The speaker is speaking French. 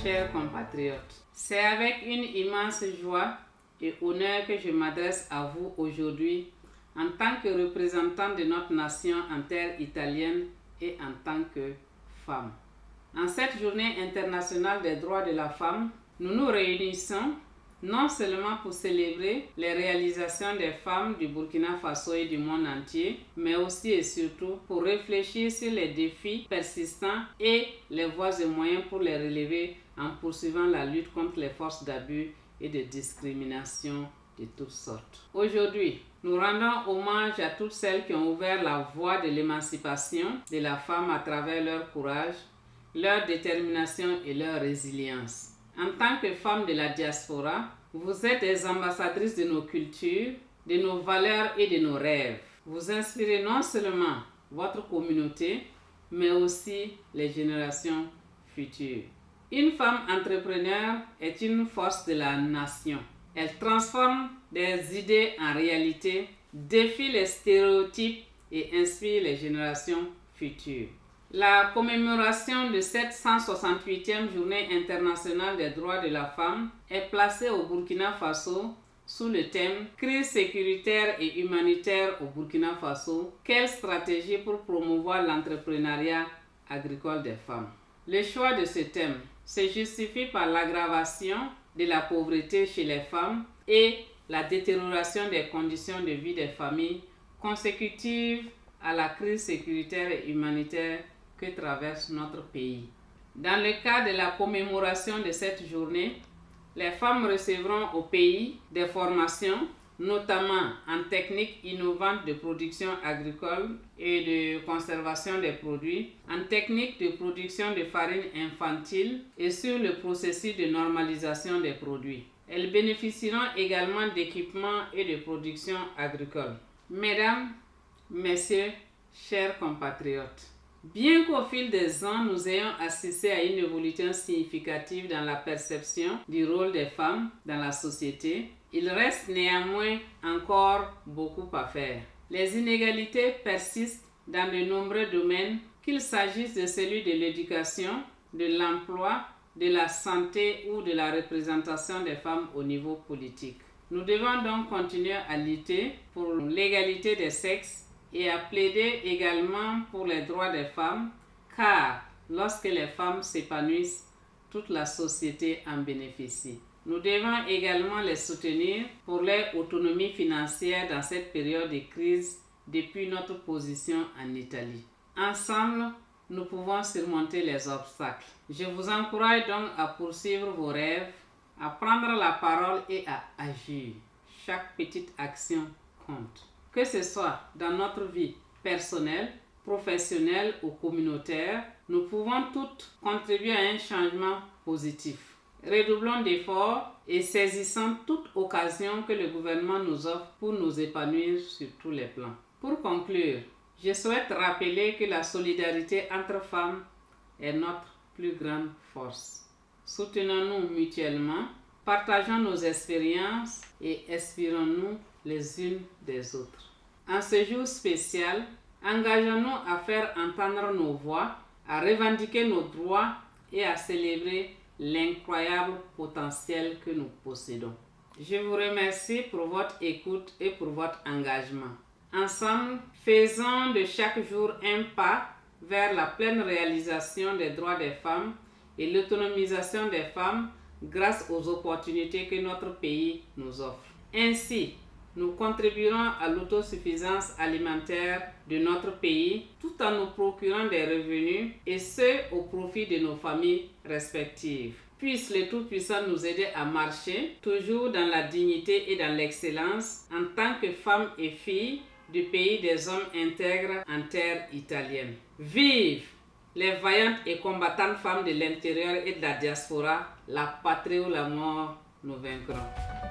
chers compatriotes, c'est avec une immense joie et honneur que je m'adresse à vous aujourd'hui en tant que représentant de notre nation en terre italienne et en tant que femme. En cette journée internationale des droits de la femme, nous nous réunissons non seulement pour célébrer les réalisations des femmes du Burkina Faso et du monde entier, mais aussi et surtout pour réfléchir sur les défis persistants et les voies et moyens pour les relever en poursuivant la lutte contre les forces d'abus et de discrimination de toutes sortes. Aujourd'hui, nous rendons hommage à toutes celles qui ont ouvert la voie de l'émancipation de la femme à travers leur courage, leur détermination et leur résilience. En tant que femmes de la diaspora, vous êtes des ambassadrices de nos cultures, de nos valeurs et de nos rêves. Vous inspirez non seulement votre communauté, mais aussi les générations futures. Une femme entrepreneur est une force de la nation. Elle transforme des idées en réalité, défie les stéréotypes et inspire les générations futures. La commémoration de cette 168e journée internationale des droits de la femme est placée au Burkina Faso sous le thème « Crise sécuritaire et humanitaire au Burkina Faso, quelle stratégie pour promouvoir l'entrepreneuriat agricole des femmes ?» Le choix de ce thème se justifie par l'aggravation de la pauvreté chez les femmes et la détérioration des conditions de vie des familles consécutives à la crise sécuritaire et humanitaire que traverse notre pays. Dans le cadre de la commémoration de cette journée, les femmes recevront au pays des formations, notamment en techniques innovantes de production agricole et de conservation des produits, en techniques de production de farine infantile et sur le processus de normalisation des produits. Elles bénéficieront également d'équipements et de production agricole. Mesdames, Messieurs, chers compatriotes, bien qu'au fil des ans, nous ayons assisté à une évolution significative dans la perception du rôle des femmes dans la société, il reste néanmoins encore beaucoup à faire. Les inégalités persistent dans de nombreux domaines, qu'il s'agisse de celui de l'éducation, de l'emploi, de la santé ou de la représentation des femmes au niveau politique. Nous devons donc continuer à lutter pour l'égalité des sexes et à plaider également pour les droits des femmes, car lorsque les femmes s'épanouissent, toute la société en bénéficie. Nous devons également les soutenir pour leur autonomie financière dans cette période de crise depuis notre position en Italie. Ensemble, nous pouvons surmonter les obstacles. Je vous encourage donc à poursuivre vos rêves, à prendre la parole et à agir. Chaque petite action compte. Que ce soit dans notre vie personnelle, professionnelle ou communautaire, nous pouvons toutes contribuer à un changement positif. Redoublons d'efforts et saisissons toute occasion que le gouvernement nous offre pour nous épanouir sur tous les plans. Pour conclure, je souhaite rappeler que la solidarité entre femmes est notre plus grande force. Soutenons-nous mutuellement, partageons nos expériences et inspirons-nous les unes des autres. En ce jour spécial, engageons-nous à faire entendre nos voix, à revendiquer nos droits et à célébrer l'incroyable potentiel que nous possédons. Je vous remercie pour votre écoute et pour votre engagement. Ensemble, faisons de chaque jour un pas vers la pleine réalisation des droits des femmes et l'autonomisation des femmes grâce aux opportunités que notre pays nous offre. Ainsi, nous contribuerons à l'autosuffisance alimentaire de notre pays tout en nous procurant des revenus et ce au profit de nos familles respectives. Puisse le Tout-Puissant nous aider à marcher toujours dans la dignité et dans l'excellence en tant que femmes et filles du pays des hommes intègres en terre italienne. Vive les vaillantes et combattantes femmes de l'intérieur et de la diaspora, la patrie ou la mort, nous vaincrons.